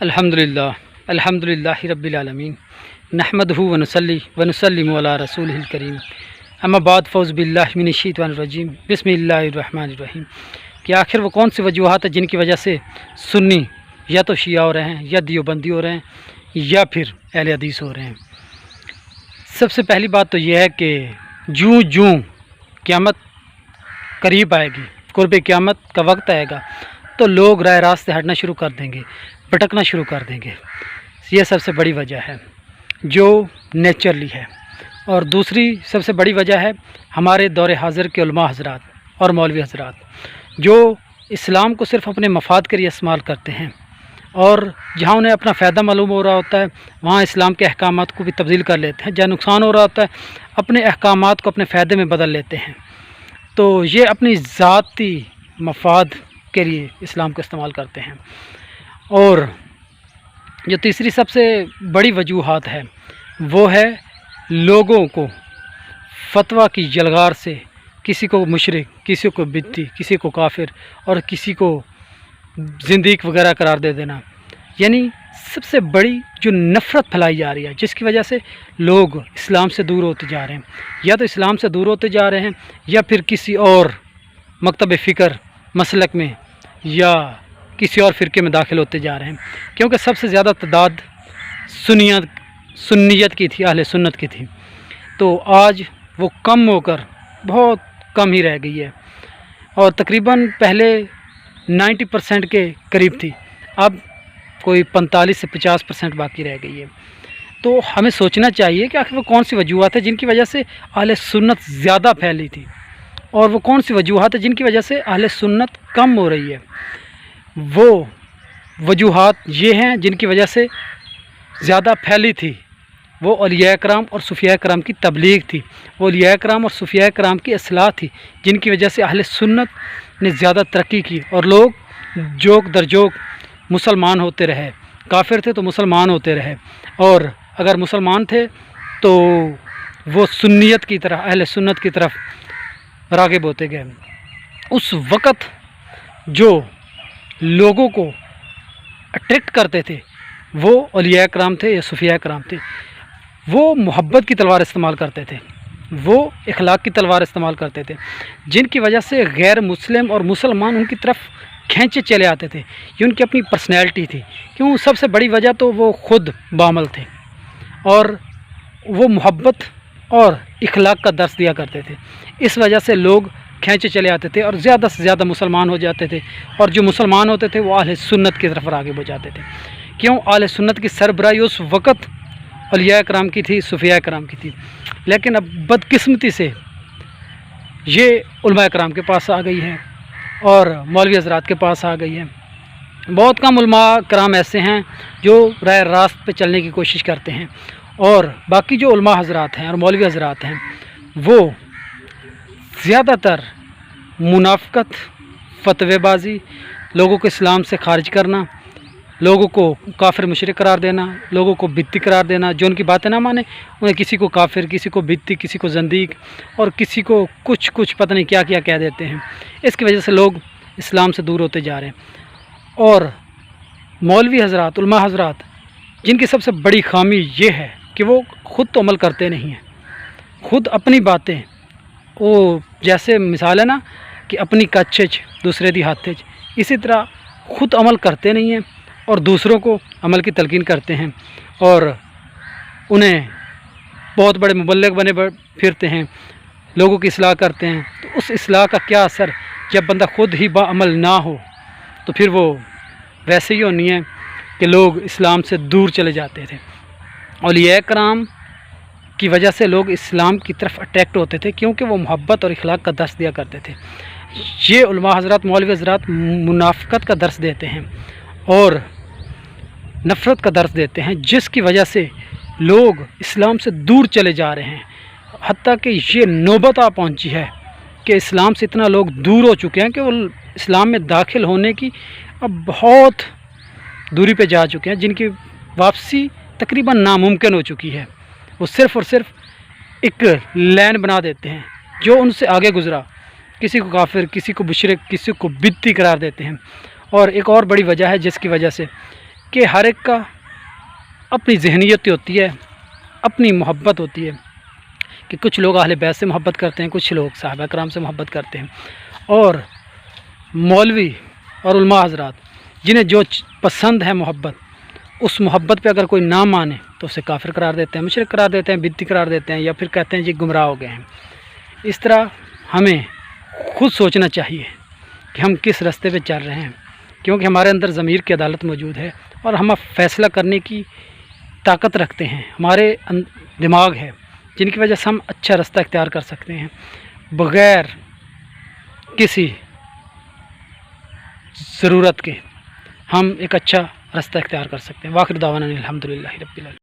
الحمدللہ رب العالمین نحمدہ ونصلی علی رسولہ الکریم اما بعد فوز باللہ من الشیطان الرجیم بسم اللہ الرحمن الرحیم کہ آخر وہ کون سی وجوہات ہیں جن کی وجہ سے سنی یا تو شیعہ ہو رہے ہیں یا دیوبندی ہو رہے ہیں یا پھر اہل حدیث ہو رہے ہیں۔ سب سے پہلی بات تو یہ ہے کہ جوں قیامت قریب آئے گی، قرب قیامت کا وقت آئے گا تو لوگ راہ راست سے ہٹنا شروع کر دیں گے، بھٹکنا شروع کر دیں گے۔ یہ سب سے بڑی وجہ ہے جو نیچرلی ہے۔ اور دوسری سب سے بڑی وجہ ہے ہمارے دور حاضر کے علماء حضرات اور مولوی حضرات جو اسلام کو صرف اپنے مفاد کے لیے استعمال کرتے ہیں، اور جہاں انہیں اپنا فائدہ معلوم ہو رہا ہوتا ہے وہاں اسلام کے احکامات کو بھی تبدیل کر لیتے ہیں، جہاں نقصان ہو رہا ہوتا ہے اپنے احکامات کو اپنے فائدے میں بدل لیتے ہیں۔ تو یہ اپنی ذاتی مفاد کے لیے اسلام کو استعمال کرتے ہیں۔ اور جو تیسری سب سے بڑی وجوہات ہے وہ ہے لوگوں کو فتویٰ کی جلغار سے کسی کو مشرک، کسی کو بدعتی، کسی کو کافر اور کسی کو زندیق وغیرہ قرار دے دینا، یعنی سب سے بڑی جو نفرت پھیلائی جا رہی ہے جس کی وجہ سے لوگ اسلام سے دور ہوتے جا رہے ہیں، یا تو اسلام سے دور ہوتے جا رہے ہیں یا پھر کسی اور مکتب فکر مسلک میں یا کسی اور فرقے میں داخل ہوتے جا رہے ہیں، کیونکہ سب سے زیادہ تعداد سنیت کی تھی، اہل سنت کی تھی، تو آج وہ کم ہو کر بہت کم ہی رہ گئی ہے، اور تقریباً پہلے 90% کے قریب تھی، اب کوئی 45 سے 50% باقی رہ گئی ہے۔ تو ہمیں سوچنا چاہیے کہ آخر وہ کون سی وجوہات ہیں جن کی وجہ سے اہل سنت زیادہ پھیلی تھی، اور وہ کون سی وجوہات ہیں جن کی وجہ سے اہل سنت کم ہو رہی ہے۔ وہ وجوہات یہ ہیں جن کی وجہ سے زیادہ پھیلی تھی، وہ اولیاء کرام اور صوفیاء کرام کی تبلیغ تھی، وہ اولیاء کرام اور صوفیاء کرام کی اصلاح تھی، جن کی وجہ سے اہل سنت نے زیادہ ترقی کی، اور لوگ جوک در جوک مسلمان ہوتے رہے، کافر تھے تو مسلمان ہوتے رہے، اور اگر مسلمان تھے تو وہ سنیت کی طرح، اہل سنت کی طرف راغب ہوتے گئے۔ اس وقت جو لوگوں کو اٹریکٹ کرتے تھے وہ اولیاء کرام تھے یا صوفیاء کرام تھے، وہ محبت کی تلوار استعمال کرتے تھے، وہ اخلاق کی تلوار استعمال کرتے تھے، جن کی وجہ سے غیر مسلم اور مسلمان ان کی طرف کھینچے چلے آتے تھے۔ یہ ان کی اپنی پرسنالٹی تھی، کیوں سب سے بڑی وجہ تو وہ خود بعمل تھے، اور وہ محبت اور اخلاق کا درس دیا کرتے تھے، اس وجہ سے لوگ کھینچے چلے آتے تھے اور زیادہ سے زیادہ مسلمان ہو جاتے تھے، اور جو مسلمان ہوتے تھے وہ اہل سنت کی طرف راغب ہو جاتے تھے۔ کیوں؟ اہل سنت کی سربراہی اس وقت اولیاء کرام کی تھی، صوفیاء کرام کی تھی، لیکن اب بدقسمتی سے یہ علماء کرام کے پاس آ گئی ہے اور مولوی حضرات کے پاس آ گئی ہے۔ بہت کم علماء کرام ایسے ہیں جو راہ راست پہ چلنے کی کوشش کرتے ہیں، اور باقی جو علماء حضرات ہیں اور مولوی حضرات ہیں وہ زیادہ تر منافقت، فتوی بازی، لوگوں کو اسلام سے خارج کرنا، لوگوں کو کافر مشرک قرار دینا، لوگوں کو بدعتی قرار دینا، جو ان کی باتیں نہ مانے انہیں کسی کو کافر، کسی کو بدعتی، کسی کو زندیق اور کسی کو کچھ پتہ نہیں کیا کہہ دیتے ہیں۔ اس کی وجہ سے لوگ اسلام سے دور ہوتے جا رہے ہیں۔ اور مولوی حضرات، علماء حضرات، جن کی سب سے بڑی خامی یہ ہے کہ وہ خود تو عمل کرتے نہیں ہیں، خود اپنی باتیں، وہ جیسے مثال ہے نا کہ اپنی کچھ دوسرے دی ہاتھ، اسی طرح خود عمل کرتے نہیں ہیں اور دوسروں کو عمل کی تلقین کرتے ہیں، اور انہیں بہت بڑے مبلغ بنے پھرتے ہیں، لوگوں کی اصلاح کرتے ہیں۔ تو اس اصلاح کا کیا اثر جب بندہ خود ہی باعمل نہ ہو؟ تو پھر وہ ویسے ہی ہونی ہے کہ لوگ اسلام سے دور چلے جاتے تھے۔ اولیاء کرام کی وجہ سے لوگ اسلام کی طرف اٹریکٹ ہوتے تھے، کیونکہ وہ محبت اور اخلاق کا درس دیا کرتے تھے۔ یہ علماء حضرات، مولوی حضرات منافقت کا درس دیتے ہیں اور نفرت کا درس دیتے ہیں، جس کی وجہ سے لوگ اسلام سے دور چلے جا رہے ہیں، حتیٰ کہ یہ نوبت آ پہنچی ہے کہ اسلام سے اتنا لوگ دور ہو چکے ہیں کہ وہ اسلام میں داخل ہونے کی اب بہت دوری پہ جا چکے ہیں، جن کی واپسی تقریباً ناممکن ہو چکی ہے۔ وہ صرف اور صرف ایک لین بنا دیتے ہیں، جو ان سے آگے گزرا کسی کو کافر، کسی کو مشرک، کسی کو بدعتی قرار دیتے ہیں۔ اور ایک اور بڑی وجہ ہے جس کی وجہ سے کہ ہر ایک کا اپنی ذہنیت ہوتی ہے، اپنی محبت ہوتی ہے، کہ کچھ لوگ اہل بیت سے محبت کرتے ہیں، کچھ لوگ صحابہ کرام سے محبت کرتے ہیں، اور مولوی اور علماء حضرات جنہیں جو پسند ہے محبت، اس محبت پہ اگر کوئی نہ مانے تو اسے کافر قرار دیتے ہیں، مشرک قرار دیتے ہیں، بدعتی قرار دیتے ہیں، یا پھر کہتے ہیں جی گمراہ ہو گئے ہیں۔ اس طرح ہمیں خود سوچنا چاہیے کہ ہم کس راستے پہ چل رہے ہیں، کیونکہ ہمارے اندر ضمیر کی عدالت موجود ہے اور ہم فیصلہ کرنے کی طاقت رکھتے ہیں، ہمارے دماغ ہے جن کی وجہ سے ہم اچھا راستہ اختیار کر سکتے ہیں بغیر کسی ضرورت کے، ہم ایک اچھا راستہ اختیار کر سکتے ہیں۔ واخر دعوانا الحمدللہ رب العالمین۔